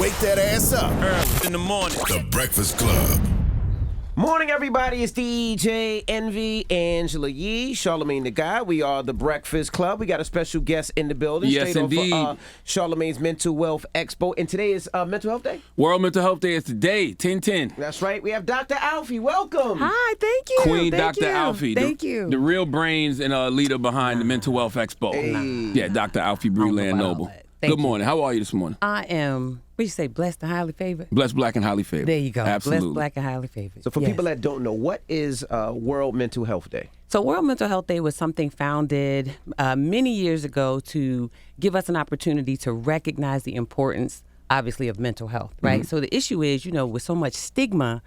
Wake that ass up. Early in the morning. The Breakfast Club. Morning, everybody. It's DJ Envy, Angela Yee, Charlamagne the Guy. We are the Breakfast Club. We got a special guest in the building. Yes, straight indeed. Off Charlamagne's Mental Wealth Expo. And today is Mental Health Day. World Mental Health Day is today, 10/10. That's right. We have Dr. Alfiee. Welcome. Hi, thank you. Queen Thank Dr. you. Alfiee. Thank you. The real brains and leader behind the Mental Wealth Expo. Hey. Yeah, Dr. Alfiee Breland Noble. Good morning. How are you this morning? I am, what do you say, blessed and highly favored? Blessed, black, and highly favored. There you go. Absolutely. Blessed, black, and highly favored. So for Yes. people that don't know, what is World Mental Health Day? So World Mental Health Day was something founded many years ago to give us an opportunity to recognize the importance, obviously, of mental health, right? Mm-hmm. So the issue is, with so much stigma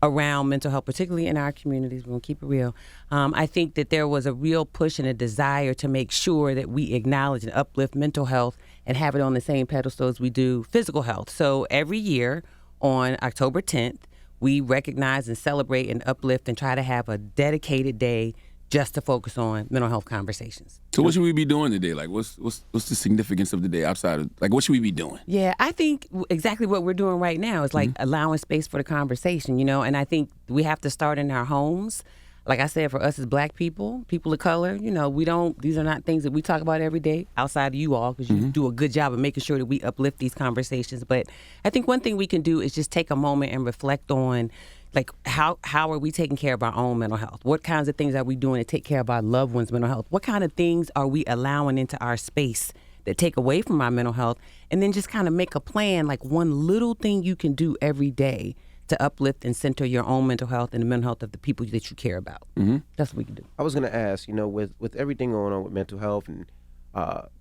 around mental health, particularly in our communities, we're going to keep it real. I think that there was a real push and a desire to make sure that we acknowledge and uplift mental health and have it on the same pedestal as we do physical health. So every year on October 10th, we recognize and celebrate and uplift and try to have a dedicated day just to focus on mental health conversations. So what should we be doing today? Like, what's the significance of the day outside of, like, what should we be doing? Yeah, I think exactly what we're doing right now is like allowing space for the conversation, and I think we have to start in our homes. Like I said, for us as black people of color, these are not things that we talk about every day outside of you all, because you do a good job of making sure that we uplift these conversations. But I think one thing we can do is just take a moment and reflect on, like, how are we taking care of our own mental health? What kinds of things are we doing to take care of our loved ones' mental health? What kind of things are we allowing into our space that take away from our mental health? And then just kind of make a plan, like one little thing you can do every day to uplift and center your own mental health and the mental health of the people that you care about. Mm-hmm. That's what we can do. I was going to ask, with everything going on with mental health and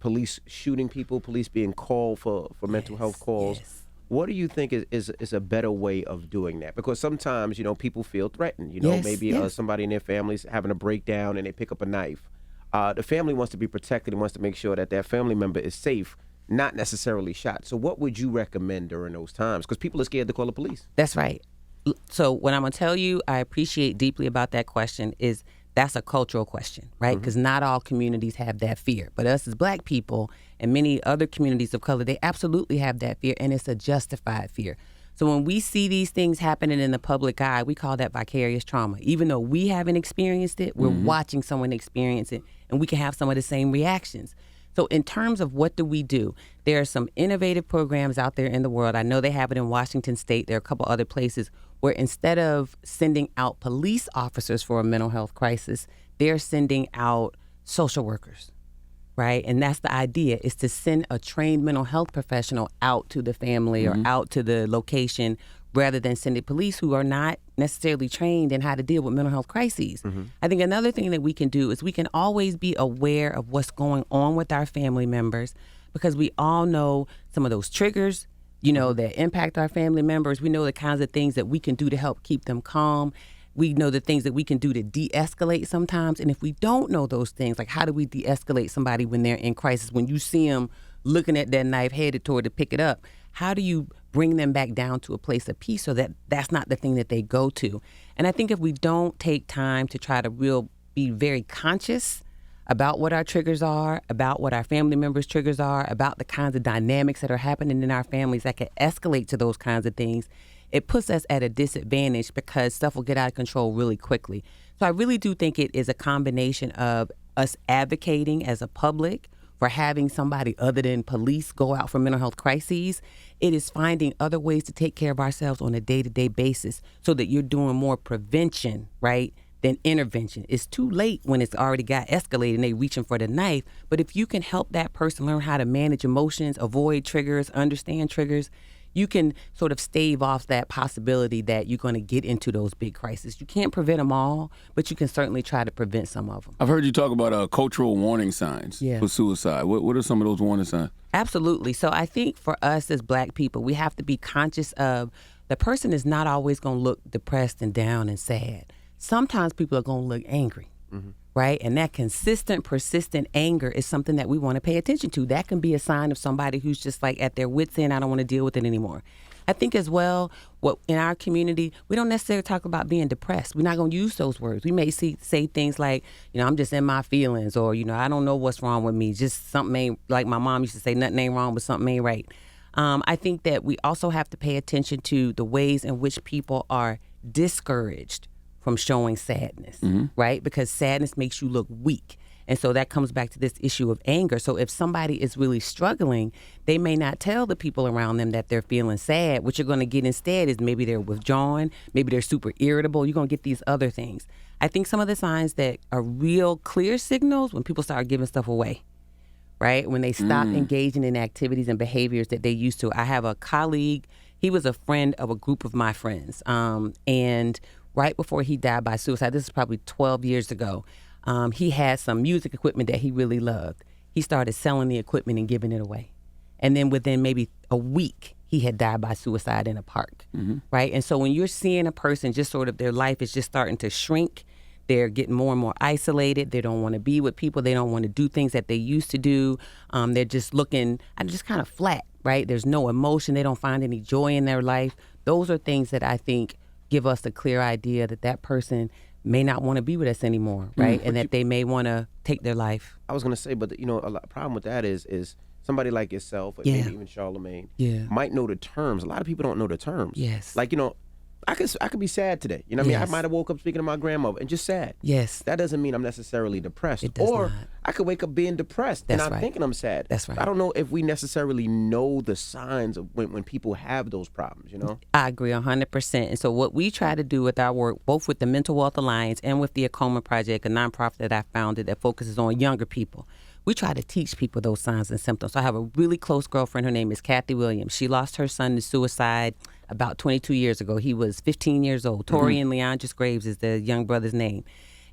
police shooting people, police being called for mental health calls, what do you think is a better way of doing that? Because sometimes, people feel threatened. Maybe somebody in their family's having a breakdown and they pick up a knife. The family wants to be protected and wants to make sure that their family member is safe, not necessarily shot. So what would you recommend during those times? Because people are scared to call the police. That's right. So what I'm going to tell you, I appreciate deeply about that question is that's a cultural question, right? Because not all communities have that fear. But us as black people and many other communities of color, they absolutely have that fear, and it's a justified fear. So when we see these things happening in the public eye, we call that vicarious trauma. Even though we haven't experienced it, we're watching someone experience it, and we can have some of the same reactions. So in terms of what do we do, there are some innovative programs out there in the world. I know they have it in Washington State. There are a couple other places where instead of sending out police officers for a mental health crisis, they're sending out social workers, right? And that's the idea, is to send a trained mental health professional out to the family or out to the location rather than sending police who are not necessarily trained in how to deal with mental health crises. I think another thing that we can do is we can always be aware of what's going on with our family members, because we all know some of those triggers, that impact our family members. We know the kinds of things that we can do to help keep them calm. We know the things that we can do to de-escalate sometimes. And if we don't know those things, like how do we de-escalate somebody when they're in crisis? When you see them looking at that knife headed toward to pick it up, how do you bring them back down to a place of peace so that that's not the thing that they go to? And I think if we don't take time to try to be very conscious about what our triggers are, about what our family members' triggers are, about the kinds of dynamics that are happening in our families that can escalate to those kinds of things, it puts us at a disadvantage because stuff will get out of control really quickly. So I really do think it is a combination of us advocating as a public for having somebody other than police go out for mental health crises. It is finding other ways to take care of ourselves on a day-to-day basis so that you're doing more prevention, right, than intervention. It's too late when it's already got escalated and they reaching for the knife. But if you can help that person learn how to manage emotions, avoid triggers, understand triggers, you can sort of stave off that possibility that you're going to get into those big crises. You can't prevent them all, but you can certainly try to prevent some of them. I've heard you talk about cultural warning signs for suicide. What are some of those warning signs? Absolutely. So I think for us as black people, we have to be conscious of the person is not always going to look depressed and down and sad. Sometimes people are going to look angry, right? And that consistent, persistent anger is something that we want to pay attention to. That can be a sign of somebody who's just like at their wits' end, I don't want to deal with it anymore. I think as well, what in our community, we don't necessarily talk about being depressed. We're not going to use those words. We may say things like, I'm just in my feelings, or, I don't know what's wrong with me. Just something ain't, like my mom used to say, nothing ain't wrong, but something ain't right. I think that we also have to pay attention to the ways in which people are discouraged from showing sadness, right? Because sadness makes you look weak. And so that comes back to this issue of anger. So if somebody is really struggling, they may not tell the people around them that they're feeling sad. What you're going to get instead is maybe they're withdrawn, maybe they're super irritable. You're going to get these other things. I think some of the signs that are real clear signals when people start giving stuff away, right? When they stop engaging in activities and behaviors that they used to. I have a colleague, he was a friend of a group of my friends. And right before he died by suicide, this is probably 12 years ago, he had some music equipment that he really loved. He started selling the equipment and giving it away. And then within maybe a week, he had died by suicide in a park, right? And so when you're seeing a person just sort of their life is just starting to shrink, they're getting more and more isolated. They don't want to be with people. They don't want to do things that they used to do. They're just looking, just kind of flat, right? There's no emotion. They don't find any joy in their life. Those are things that I think give us a clear idea that that person may not want to be with us anymore, right? And that they may want to take their life. I was going to say, but problem with that is somebody like yourself, or maybe even Charlamagne, might know the terms. A lot of people don't know the terms. Yes. Like, I could be sad today. You know what I mean? I might have woke up speaking to my grandmother and just sad. Yes. That doesn't mean I'm necessarily depressed. It does or not. I could wake up being depressed and I'm thinking I'm sad. That's right. I don't know if we necessarily know the signs of when people have those problems, I agree 100%. And so what we try to do with our work, both with the Mental Wealth Alliance and with the Acoma Project, a nonprofit that I founded that focuses on younger people, we try to teach people those signs and symptoms. So I have a really close girlfriend. Her name is Kathy Williams. She lost her son to suicide about 22 years ago. He was 15 years old. Torian Leandris Graves is the young brother's name.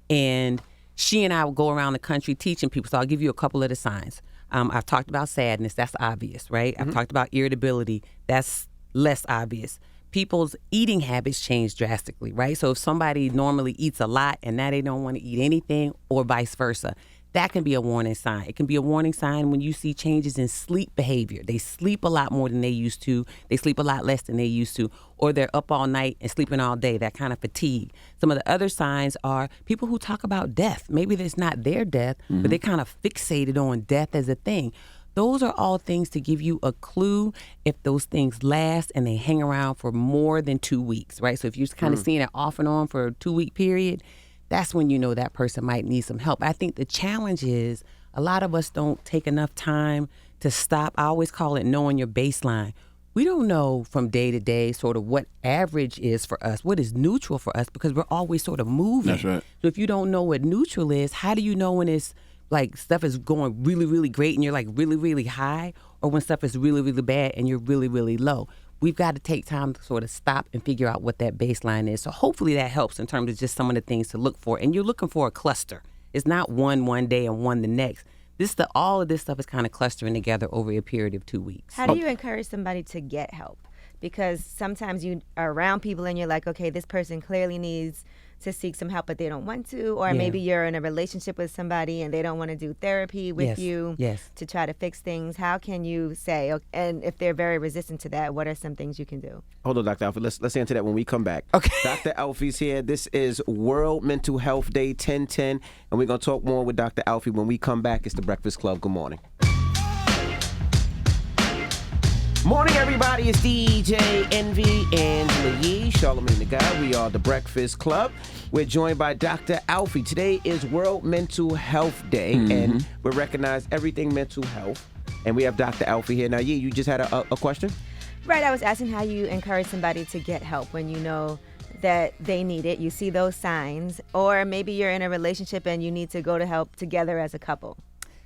And she and I will go around the country teaching people. So I'll give you a couple of the signs. I've talked about sadness. That's obvious, right? I've talked about irritability. That's less obvious. People's eating habits change drastically, right? So if somebody normally eats a lot and now they don't want to eat anything, or vice versa, that can be a warning sign. It can be a warning sign when you see changes in sleep behavior. They sleep a lot more than they used to. They sleep a lot less than they used to. Or they're up all night and sleeping all day, that kind of fatigue. Some of the other signs are people who talk about death. Maybe it's not their death, but they're kind of fixated on death as a thing. Those are all things to give you a clue if those things last and they hang around for more than 2 weeks, right? So if you're kind of seeing it off and on for a 2-week period, that's when you know that person might need some help. I think the challenge is a lot of us don't take enough time to stop. I always call it knowing your baseline. We don't know from day to day sort of what average is for us, what is neutral for us, because we're always sort of moving. That's right. So if you don't know what neutral is, how do you know when it's like stuff is going really, really great and you're like really, really high, or when stuff is really, really bad and you're really, really low? We've got to take time to sort of stop and figure out what that baseline is. So hopefully that helps in terms of just some of the things to look for. And you're looking for a cluster. It's not one day and one the next. All of this stuff is kind of clustering together over a period of 2 weeks. How do you encourage somebody to get help? Because sometimes you are around people and you're like, okay, this person clearly needs to seek some help, but they don't want to. Or maybe you're in a relationship with somebody and they don't want to do therapy with you to try to fix things. How can you say, and if they're very resistant to that, what are some things you can do? Hold on, Dr. Alfiee. Let's answer that when we come back. Okay. Dr. Alfie's here. This is World Mental Health Day 10/10, and we're going to talk more with Dr. Alfiee when we come back. It's The Breakfast Club. Good morning. Morning, everybody. It's DJ Envy, Angela Yee, Charlamagne the Guy. We are The Breakfast Club. We're joined by Dr. Alfiee. Today is World Mental Health Day, and we recognize everything mental health. And we have Dr. Alfiee here. Now, Yee, you just had a question? Right. I was asking how you encourage somebody to get help when you know that they need it. You see those signs. Or maybe you're in a relationship and you need to go to help together as a couple.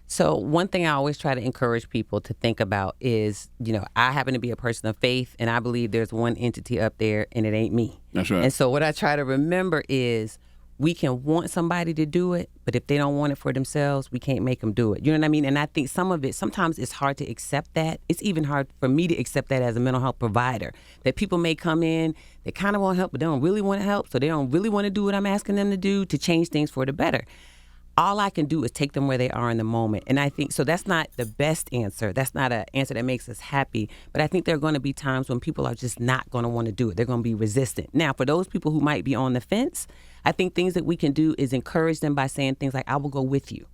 So one thing I always try to encourage people to think about is, I happen to be a person of faith, and I believe there's one entity up there, and it ain't me. That's right. And so what I try to remember is we can want somebody to do it, but if they don't want it for themselves, we can't make them do it. You know what I mean? And I think sometimes it's hard to accept that. It's even hard for me to accept that as a mental health provider, that people may come in, they kind of want help, but they don't really want to help, so they don't really want to do what I'm asking them to do to change things for the better. All I can do is take them where they are in the moment. And I think, so that's not the best answer. That's not an answer that makes us happy. But I think there are going to be times when people are just not going to want to do it. They're going to be resistant. Now, for those people who might be on the fence, I think things that we can do is encourage them by saying things like, I will go with you.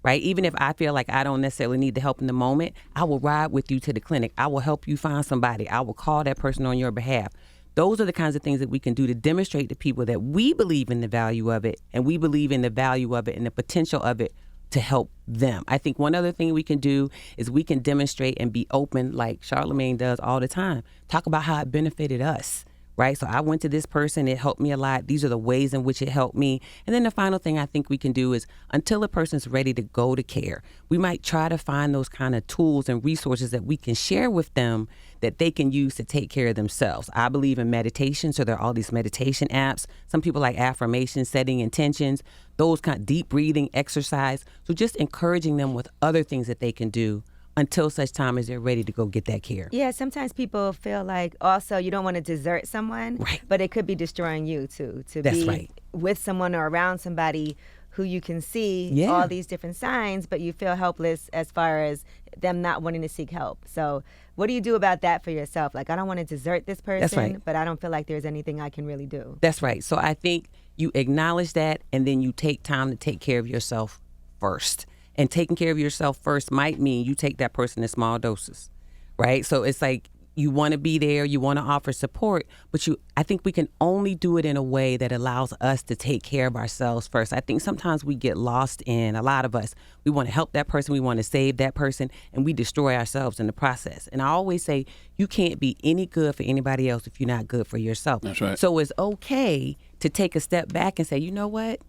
right? Even if I feel like I don't necessarily need the help in the moment, I will ride with you to the clinic. I will help you find somebody. I will call that person on your behalf. Those are the kinds of things that we can do to demonstrate to people that we believe in the value of it, and we believe in the value of it and the potential of it to help them. I think one other thing we can do is we can demonstrate and be open like Charlamagne does all the time. Talk about how it benefited us. Right? So I went to this person, it helped me a lot. These are the ways in which it helped me. And then the final thing I think we can do is until a person's ready to go to care, we might try to find those kind of tools and resources that we can share with them that they can use to take care of themselves. I believe in meditation, so there are all these meditation apps. Some people like affirmations, setting intentions, those kind of deep breathing, exercise. So just encouraging them with other things that they can do until such time as they're ready to go get that care. Yeah, sometimes people feel like also you don't want to desert someone, right, but it could be destroying you too. That's be right. with someone or around somebody who you can see Yeah. all these different signs, but you feel helpless as far as them not wanting to seek help. So what do you do about that for yourself? Like, I don't want to desert this person, That's right. but I don't feel like there's anything I can really do. That's right. So I think you acknowledge that, and then you take time to take care of yourself first. And taking care of yourself first might mean you take that person in small doses, right? So it's like you want to be there, you want to offer support, but I think we can only do it in a way that allows us to take care of ourselves first. I think sometimes we get lost in, a lot of us, we want to help that person, we want to save that person, and we destroy ourselves in the process. And I always say, you can't be any good for anybody else if you're not good for yourself. That's right. So it's okay to take a step back and say, you know what?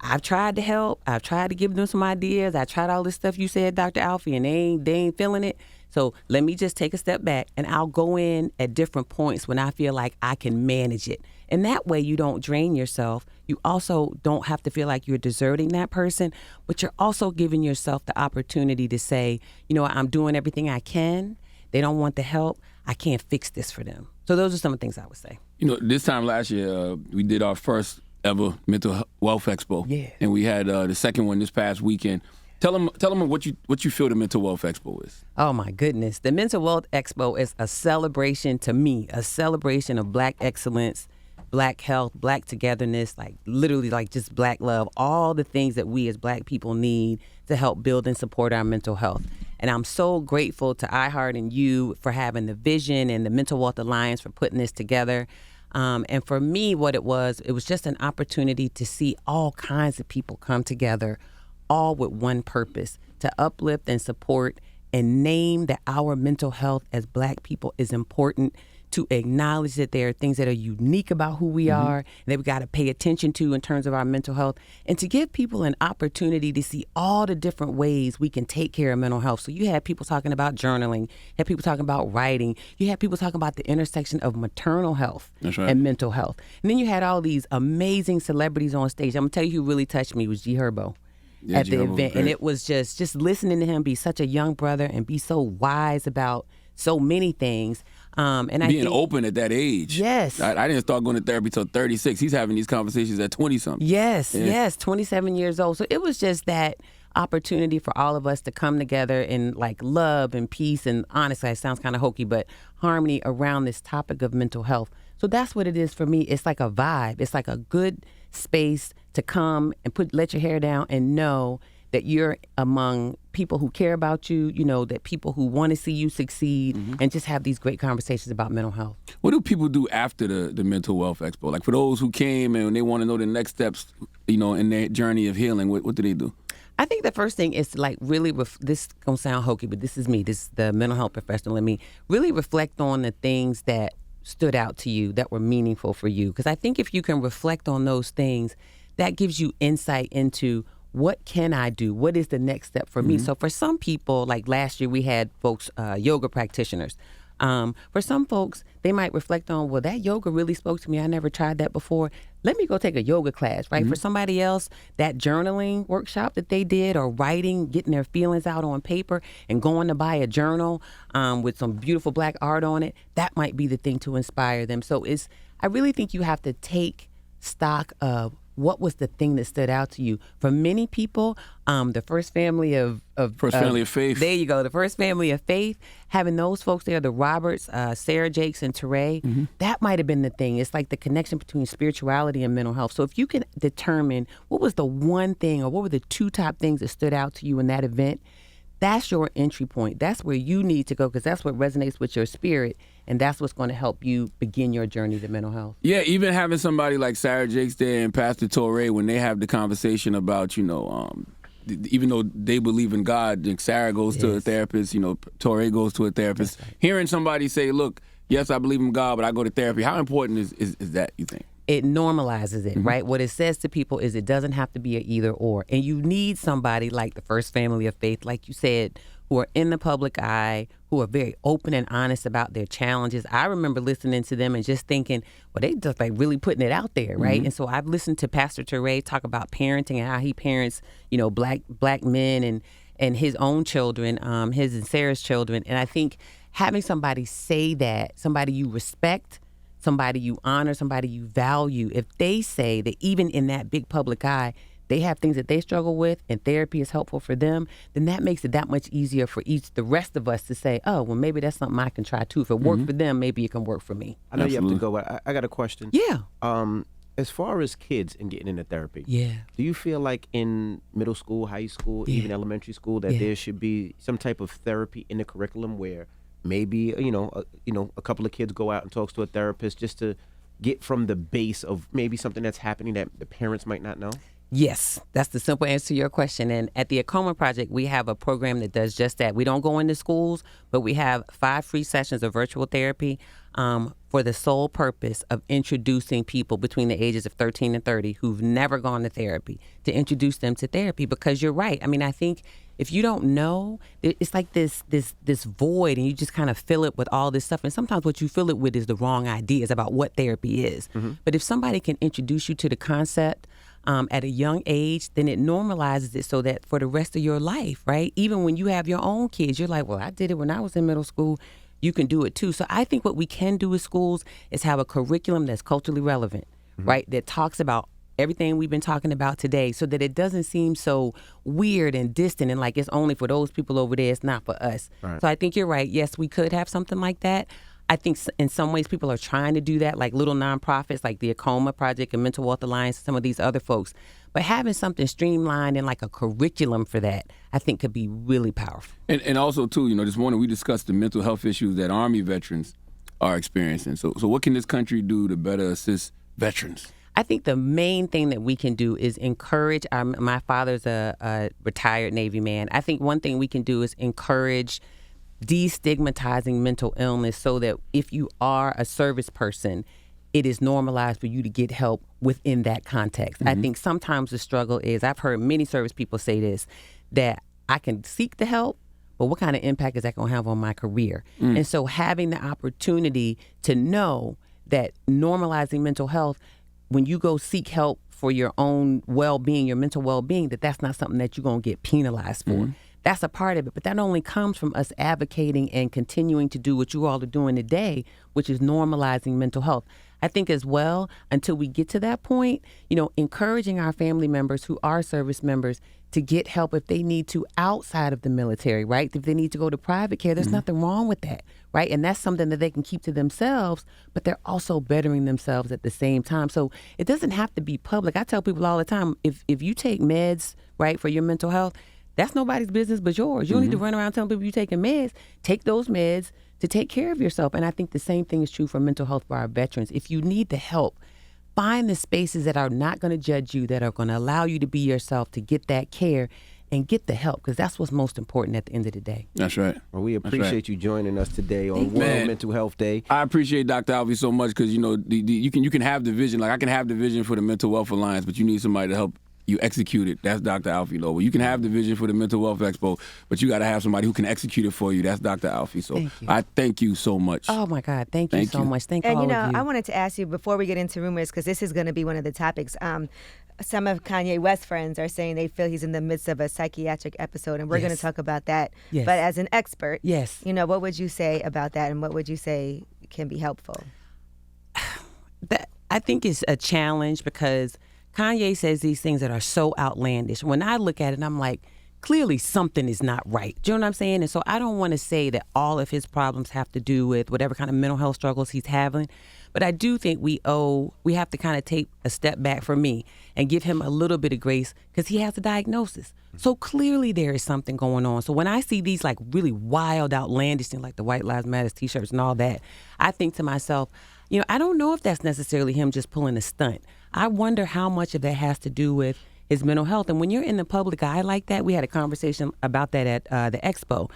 I've tried to help. I've tried to give them some ideas. I tried all this stuff you said, Dr. Alfiee, and they ain't feeling it. So let me just take a step back, and I'll go in at different points when I feel like I can manage it. And that way you don't drain yourself. You also don't have to feel like you're deserting that person, but you're also giving yourself the opportunity to say, you know, I'm doing everything I can. They don't want the help. I can't fix this for them. So those are some of the things I would say. You know, this time last year, we did our first ever mental wealth expo. Yeah. And we had the second one this past weekend. Tell them what you feel the mental wealth expo is. Oh my goodness. The Mental Wealth Expo is a celebration to me, a celebration of Black excellence, Black health, Black togetherness, like literally like just Black love, all the things that we as Black people need to help build and support our mental health. And I'm so grateful to iHeart and you for having the vision, and the Mental Wealth Alliance for putting this together. And for me, what it was just an opportunity to see all kinds of people come together, all with one purpose, to uplift and support and name that our mental health as Black people is important, to acknowledge that there are things that are unique about who we are and that we got to pay attention to in terms of our mental health, and to give people an opportunity to see all the different ways we can take care of mental health. So you had people talking about journaling, you had people talking about writing, you had people talking about the intersection of maternal health and mental health. And then you had all these amazing celebrities on stage. I'm going to tell you who really touched me was G Herbo. At the event, and it was just listening to him be such a young brother and be so wise about so many things. And I being think, open at that age. Yes. I didn't start going to therapy till 36. He's having these conversations at 20-something. Yes, 27 years old. So it was just that opportunity for all of us to come together in like love and peace, and honestly, it sounds kind of hokey, but harmony around this topic of mental health. So that's what it is for me. It's like a vibe. It's like a good space to come and let your hair down and know that you're among people who care about you, you know, that people who want to see you succeed, and just have these great conversations about mental health. What do people do after the Mental Wealth Expo? Like for those who came and they want to know the next steps, you know, in their journey of healing, what do they do? I think the first thing is to like really, this gonna sound hokey, but this is me, this is the mental health professional in me, really reflect on the things that stood out to you, that were meaningful for you. Because I think if you can reflect on those things, that gives you insight into what can I do? What is the next step for me? So for some people, like last year we had folks, yoga practitioners. For some folks, they might reflect on, well, that yoga really spoke to me. I never tried that before. Let me go take a yoga class, right? For somebody else, that journaling workshop that they did, or writing, getting their feelings out on paper and going to buy a journal with some beautiful Black art on it, that might be the thing to inspire them. So I really think you have to take stock of what was the thing that stood out to you? For many people, the First Family of Faith. There you go, the First Family of Faith. Having those folks there, the Roberts, Sarah Jakes, and Teray, that might have been the thing. It's like the connection between spirituality and mental health. So if you can determine what was the one thing, or what were the two top things that stood out to you in that event, that's your entry point. That's where you need to go, because that's what resonates with your spirit, and that's what's going to help you begin your journey to mental health. Yeah, even having somebody like Sarah Jakes there and Pastor Torrey, when they have the conversation about, even though they believe in God, Sarah goes to a therapist, Torrey goes to a therapist. Right. Hearing somebody say, look, yes, I believe in God, but I go to therapy, how important is that, you think? It normalizes it, right? What it says to people is it doesn't have to be an either or. And you need somebody like the First Family of Faith, like you said, who are in the public eye, who are very open and honest about their challenges. I remember listening to them and just thinking, well, they just like really putting it out there, right? And so I've listened to Pastor Teray talk about parenting and how he parents, black men and his own children, his and Sarah's children. And I think having somebody say that, somebody you respect, somebody you honor, somebody you value, if they say that even in that big public eye, they have things that they struggle with and therapy is helpful for them, then that makes it that much easier for the rest of us to say, oh, well, maybe that's something I can try too. If it worked for them, maybe it can work for me. I know you have to go, but I got a question. Yeah. As far as kids and getting into therapy, do you feel like in middle school, high school, even elementary school, that there should be some type of therapy in the curriculum where maybe a couple of kids go out and talks to a therapist just to get from the base of maybe something that's happening that the parents might not know? Yes, that's the simple answer to your question. And at the Acoma Project, we have a program that does just that. We don't go into schools, but we have 5 free sessions of virtual therapy for the sole purpose of introducing people between the ages of 13 and 30 who've never gone to therapy, to introduce them to therapy. Because you're right. I mean, I think if you don't know, it's like this void, and you just kind of fill it with all this stuff. And sometimes what you fill it with is the wrong ideas about what therapy is. But if somebody can introduce you to the concept at a young age, then it normalizes it so that for the rest of your life, right? Even when you have your own kids, you're like, well, I did it when I was in middle school. You can do it too. So I think what we can do with schools is have a curriculum that's culturally relevant, right? That talks about everything we've been talking about today, so that it doesn't seem so weird and distant and like it's only for those people over there, it's not for us. Right. So I think you're right. Yes, we could have something like that. I think in some ways people are trying to do that, like little nonprofits like the Acoma Project and Mental Wealth Alliance, some of these other folks. But having something streamlined and like a curriculum for that, I think could be really powerful. And also, too, this morning we discussed the mental health issues that Army veterans are experiencing. So what can this country do to better assist veterans? I think the main thing that we can do is encourage my father's a retired Navy man. I think one thing we can do is encourage destigmatizing mental illness, so that if you are a service person, it is normalized for you to get help within that context. I think sometimes the struggle is, I've heard many service people say this, that I can seek the help, but what kind of impact is that going to have on my career? And so having the opportunity to know that normalizing mental health, when you go seek help for your own well-being, your mental well-being, that's not something that you're going to get penalized for. That's a part of it. But that only comes from us advocating and continuing to do what you all are doing today, which is normalizing mental health. I think as well, until we get to that point, encouraging our family members who are service members to get help if they need to outside of the military, right? If they need to go to private care, there's nothing wrong with that, right? And that's something that they can keep to themselves, but they're also bettering themselves at the same time. So it doesn't have to be public. I tell people all the time, if you take meds, right, for your mental health, that's nobody's business but yours. You don't need to run around telling people you're taking meds. Take those meds to take care of yourself. And I think the same thing is true for mental health for our veterans. If you need the help, find the spaces that are not going to judge you, that are going to allow you to be yourself, to get that care and get the help, because that's what's most important at the end of the day. That's right. Well, we appreciate you joining us today on World Mental Health Day. I appreciate Dr. Alfiee so much, because you can have the vision. Like I can have the vision for the Mental Wealth Alliance, but you need somebody to help you execute it. That's Dr. Alfiee Lowe. You can have the vision for the Mental Wealth Expo, but you got to have somebody who can execute it for you. That's Dr. Alfiee. So I thank you so much. Oh my God, thank you so much. Thank all of you. And I wanted to ask you before we get into rumors, because this is going to be one of the topics. Some of Kanye West's friends are saying they feel he's in the midst of a psychiatric episode, and we're going to talk about that. Yes. But as an expert, what would you say about that, and what would you say can be helpful? I think it's a challenge, because Kanye says these things that are so outlandish. When I look at it, I'm like, clearly something is not right. Do you know what I'm saying? And so I don't want to say that all of his problems have to do with whatever kind of mental health struggles he's having. But I do think we have to kind of take a step back for me and give him a little bit of grace because he has a diagnosis. So clearly there is something going on. So when I see these like really wild, outlandish things like the White Lives Matter t-shirts and all that, I think to myself, I don't know if that's necessarily him just pulling a stunt. I wonder how much of that has to do with his mental health. And when you're in the public eye like that, we had a conversation about that at the expo.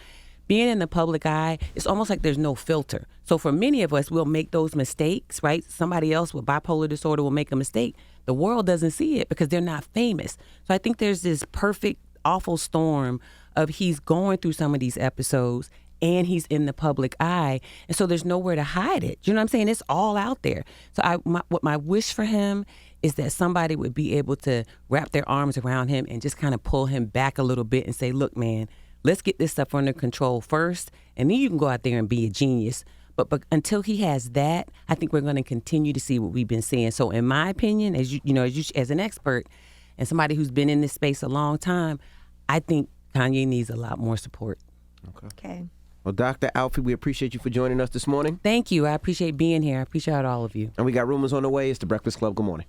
Being in the public eye, it's almost like there's no filter. So for many of us, we'll make those mistakes, right? Somebody else with bipolar disorder will make a mistake. The world doesn't see it because they're not famous. So I think there's this perfect, awful storm of he's going through some of these episodes and he's in the public eye. And so there's nowhere to hide it. You know what I'm saying? It's all out there. So what my wish for him is that somebody would be able to wrap their arms around him and just kind of pull him back a little bit and say, look, man, let's get this stuff under control first, and then you can go out there and be a genius. But until he has that, I think we're going to continue to see what we've been seeing. So in my opinion, as an expert and somebody who's been in this space a long time, I think Kanye needs a lot more support. Okay. Well, Dr. Alfiee, we appreciate you for joining us this morning. Thank you. I appreciate being here. I appreciate all of you. And we got rumors on the way. It's the Breakfast Club. Good morning.